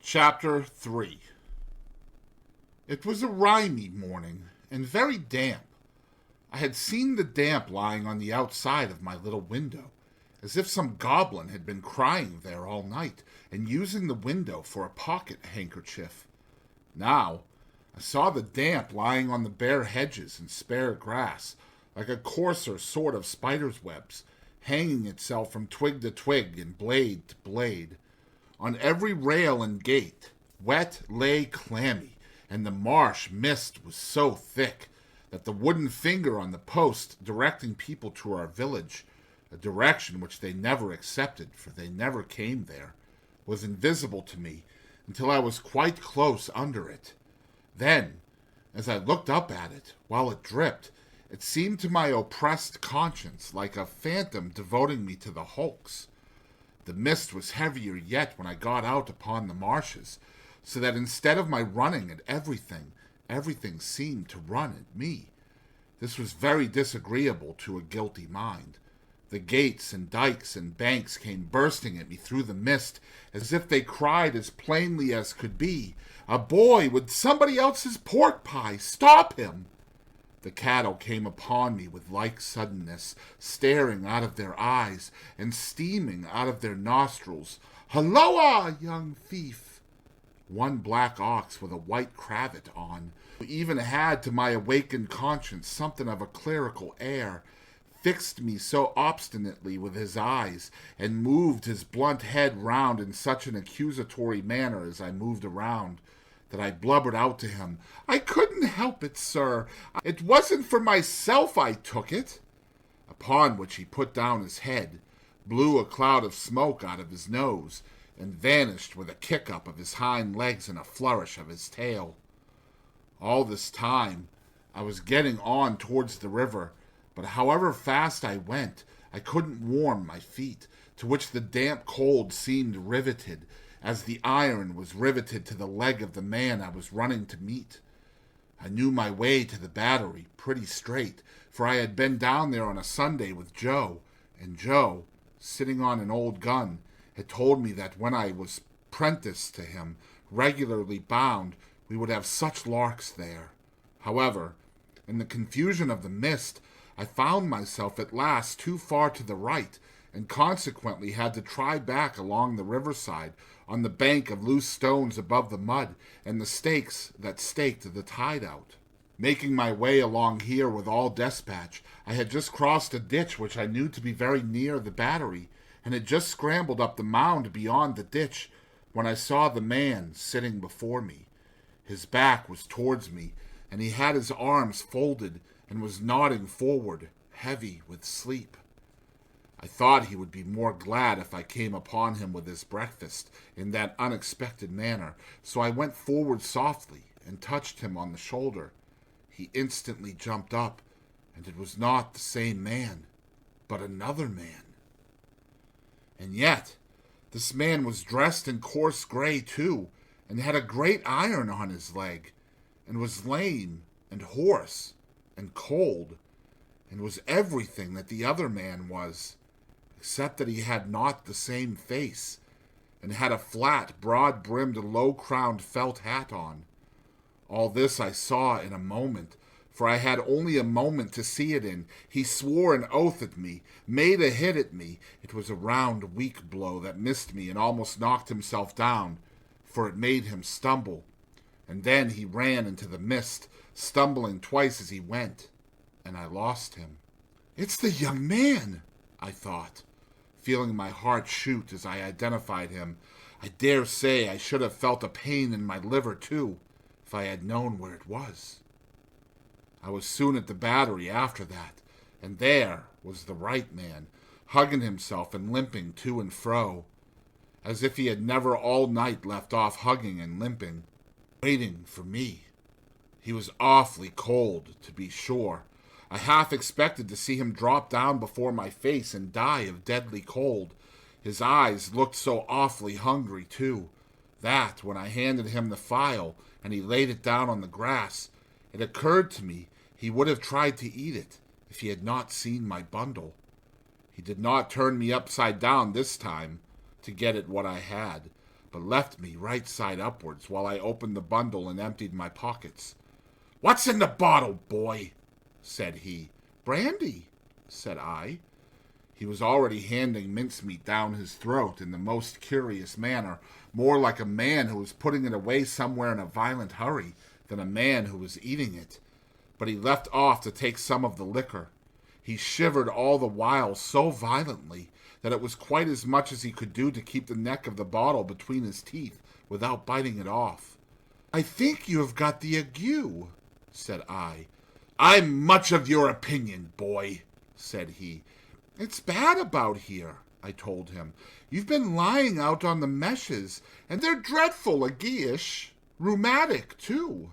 Chapter 3. It was a rimy morning, and very damp. I had seen the damp lying on the outside of my little window, as if some goblin had been crying there all night, and using the window for a pocket handkerchief. Now, I saw the damp lying on the bare hedges and spare grass, like a coarser sort of spider's webs, hanging itself from twig to twig and blade to blade. On every rail and gate, wet lay clammy, and the marsh mist was so thick that the wooden finger on the post directing people to our village, a direction which they never accepted, for they never came there, was invisible to me until I was quite close under it. Then, as I looked up at it, while it dripped, it seemed to my oppressed conscience like a phantom devoting me to the hulks. The mist was heavier yet when I got out upon the marshes, so that instead of my running at everything seemed to run at me. This was very disagreeable to a guilty mind. The gates and dikes and banks came bursting at me through the mist, as if they cried as plainly as could be, "A boy with somebody else's pork pie! Stop him!" The cattle came upon me with like suddenness, staring out of their eyes and steaming out of their nostrils. "Halloa, young thief!" One black ox with a white cravat on, who even had to my awakened conscience something of a clerical air, fixed me so obstinately with his eyes, and moved his blunt head round in such an accusatory manner as I moved around, that I blubbered out to him, "I couldn't help it, sir. It wasn't for myself I took it." Upon which he put down his head, blew a cloud of smoke out of his nose, and vanished with a kick-up of his hind legs and a flourish of his tail. All this time I was getting on towards the river, but however fast I went, I couldn't warm my feet, to which the damp cold seemed riveted, as the iron was riveted to the leg of the man I was running to meet. I knew my way to the battery pretty straight, for I had been down there on a Sunday with Joe, and Joe, sitting on an old gun, had told me that when I was prenticed to him, regularly bound, we would have such larks there. However, in the confusion of the mist, I found myself at last too far to the right, and consequently had to try back along the riverside on the bank of loose stones above the mud and the stakes that staked the tide out. Making my way along here with all despatch, I had just crossed a ditch which I knew to be very near the battery, and had just scrambled up the mound beyond the ditch, when I saw the man sitting before me. His back was towards me, and he had his arms folded and was nodding forward, heavy with sleep. I thought he would be more glad if I came upon him with his breakfast in that unexpected manner, so I went forward softly and touched him on the shoulder. He instantly jumped up, and it was not the same man, but another man. And yet, this man was dressed in coarse gray too, and had a great iron on his leg, and was lame and hoarse and cold, and was everything that the other man was, except that he had not the same face, and had a flat, broad-brimmed, low-crowned felt hat on. All this I saw in a moment, for I had only a moment to see it in. He swore an oath at me, made a hit at me. It was a round, weak blow that missed me and almost knocked himself down, for it made him stumble. And then he ran into the mist, stumbling twice as he went, and I lost him. "It's the young man," I thought, feeling my heart shoot as I identified him. I dare say I should have felt a pain in my liver, too, if I had known where it was. I was soon at the battery after that, and there was the right man, hugging himself and limping to and fro, as if he had never all night left off hugging and limping, waiting for me. He was awfully cold, to be sure. I half expected to see him drop down before my face and die of deadly cold. His eyes looked so awfully hungry, too, that when I handed him the file and he laid it down on the grass, it occurred to me he would have tried to eat it if he had not seen my bundle. He did not turn me upside down this time to get at what I had, but left me right side upwards while I opened the bundle and emptied my pockets. "What's in the bottle, boy?" said he. "Brandy," said I. He was already handing mincemeat down his throat in the most curious manner, more like a man who was putting it away somewhere in a violent hurry than a man who was eating it. But he left off to take some of the liquor. He shivered all the while so violently that it was quite as much as he could do to keep the neck of the bottle between his teeth without biting it off. "I think you have got the ague," said I. "I'm much of your opinion, boy," said he. "It's bad about here," I told him. "You've been lying out on the meshes, and they're dreadful agueish. Rheumatic, too."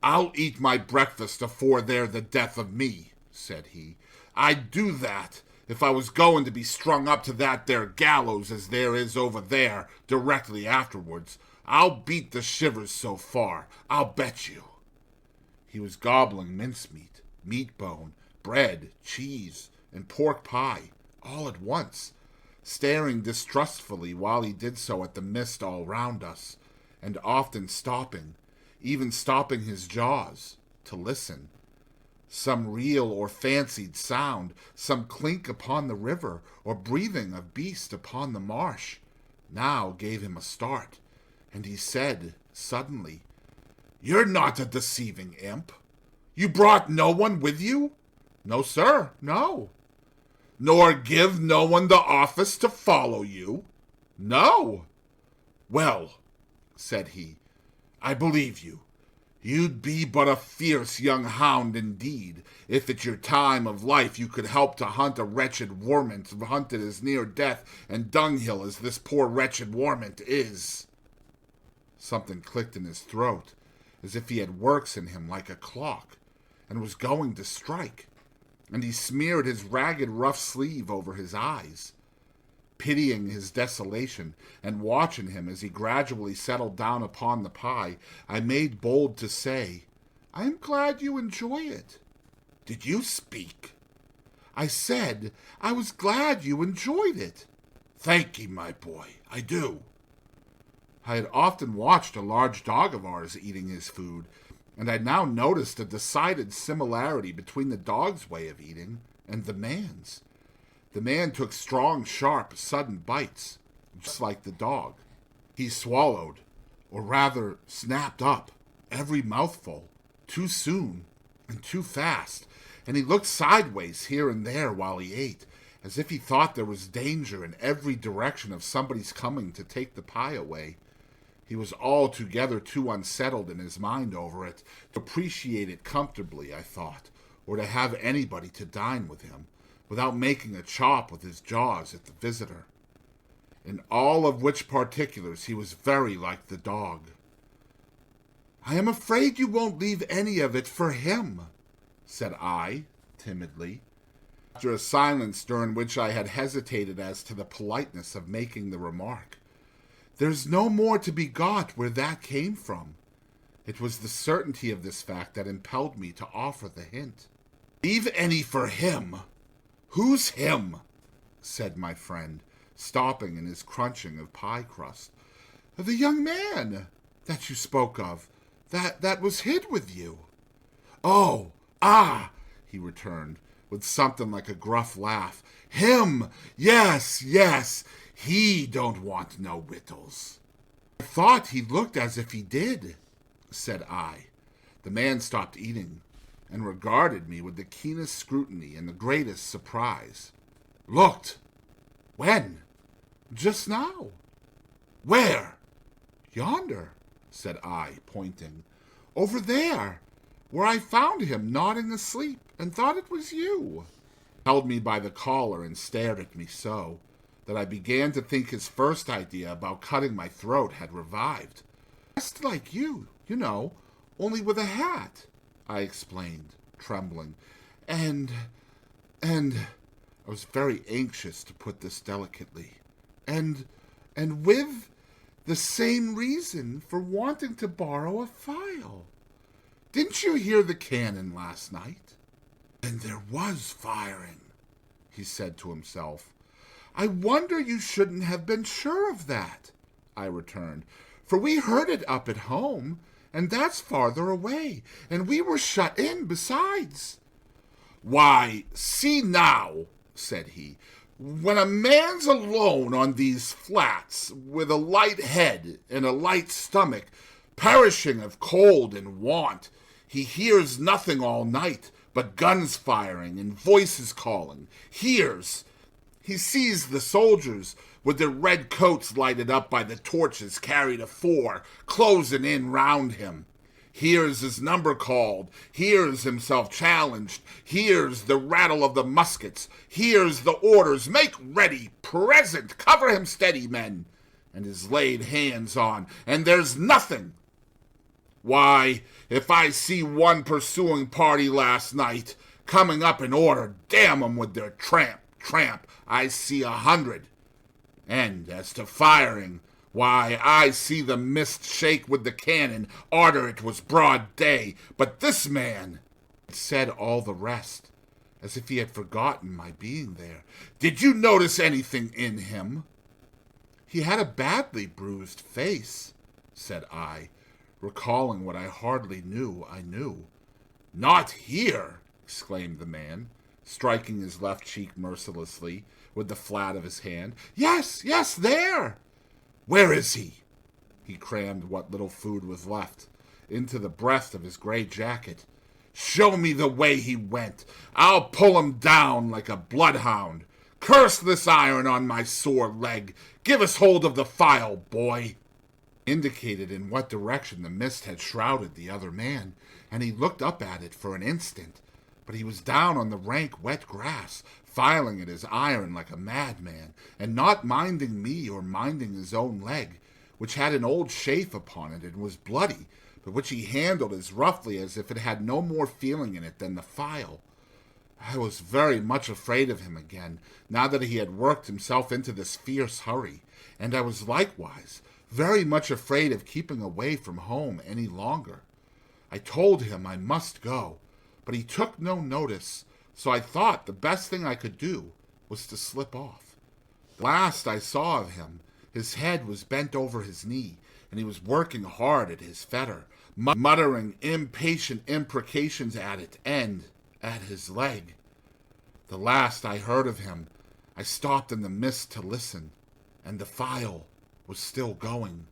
"I'll eat my breakfast afore they're the death of me," said he. "I'd do that if I was going to be strung up to that there gallows as there is over there directly afterwards. I'll beat the shivers so far, I'll bet you." He was gobbling mincemeat, meat bone, bread, cheese, and pork pie, all at once, staring distrustfully while he did so at the mist all round us, and often stopping, even stopping his jaws, to listen. Some real or fancied sound, some clink upon the river, or breathing of beast upon the marsh, now gave him a start, and he said, suddenly, "You're not a deceiving imp. You brought no one with you?" "No, sir, no." "Nor give no one the office to follow you?" "No." "Well," said he, "I believe you. You'd be but a fierce young hound indeed, if at your time of life you could help to hunt a wretched warmint hunted as near death and dunghill as this poor wretched warmint is." Something clicked in his throat, as if he had works in him like a clock, and was going to strike, and he smeared his ragged rough sleeve over his eyes. Pitying his desolation, and watching him as he gradually settled down upon the pie, I made bold to say, "I am glad you enjoy it." "Did you speak?" "I said I was glad you enjoyed it." "Thank ye, my boy, I do." I had often watched a large dog of ours eating his food, and I now noticed a decided similarity between the dog's way of eating and the man's. The man took strong, sharp, sudden bites, just like the dog. He swallowed, or rather snapped up, every mouthful, too soon and too fast, and he looked sideways here and there while he ate, as if he thought there was danger in every direction of somebody's coming to take the pie away. He was altogether too unsettled in his mind over it to appreciate it comfortably, I thought, or to have anybody to dine with him, without making a chop with his jaws at the visitor. In all of which particulars he was very like the dog. "I am afraid you won't leave any of it for him," said I, timidly, after a silence during which I had hesitated as to the politeness of making the remark. "There's no more to be got where that came from." It was the certainty of this fact that impelled me to offer the hint. "Leave any for him? Who's him?" said my friend, stopping in his crunching of pie crust. "The young man that you spoke of, that was hid with you." "Oh, he returned, with something like a gruff laugh. "Him, yes, he don't want no wittles." "I thought he looked as if he did," said I. The man stopped eating, and regarded me with the keenest scrutiny and the greatest surprise. "Looked? When?" "Just now." "Where?" "Yonder," said I, pointing. "Over there, where I found him nodding asleep, and thought it was you." He held me by the collar and stared at me so, that I began to think his first idea about cutting my throat had revived. "Just like you know, only with a hat," I explained, trembling. And I was very anxious to put this delicately. And with the same reason for wanting to borrow a file. Didn't you hear the cannon last night?" "And there was firing," he said to himself. "I wonder you shouldn't have been sure of that," I returned, "for we heard it up at home, and that's farther away, and we were shut in besides." "Why, see now," said he, "when a man's alone on these flats, with a light head and a light stomach, perishing of cold and want, he hears nothing all night but guns firing and voices calling. He sees the soldiers with their red coats lighted up by the torches carried afore, closing in round him. Hears his number called, hears himself challenged, hears the rattle of the muskets, hears the orders, 'Make ready, present, cover him steady, men,' and is laid hands on, and there's nothing. Why, if I see one pursuing party last night, coming up in order, damn 'em with their tramp, I see 100. And as to firing, why, I see the mist shake with the cannon, arter it was broad day, but this man," said all the rest, as if he had forgotten my being there. "Did you notice anything in him?" "He had a badly bruised face," said I, recalling what I hardly knew I knew. "Not here!" exclaimed the man, striking his left cheek mercilessly with the flat of his hand. Yes, there!" "Where is he?" He crammed what little food was left into the breast of his gray jacket. "Show me the way he went. I'll pull him down like a bloodhound. Curse this iron on my sore leg. Give us hold of the file, boy." Indicated in what direction the mist had shrouded the other man, and he looked up at it for an instant, but he was down on the rank wet grass, filing at his iron like a madman, and not minding me or minding his own leg, which had an old chafe upon it and was bloody, but which he handled as roughly as if it had no more feeling in it than the file. I was very much afraid of him again, now that he had worked himself into this fierce hurry, and I was likewise very much afraid of keeping away from home any longer. I told him I must go, but he took no notice, so I thought the best thing I could do was to slip off. The last I saw of him, his head was bent over his knee, and he was working hard at his fetter, muttering impatient imprecations at it and at his leg. The last I heard of him, I stopped in the mist to listen, and the file was still going.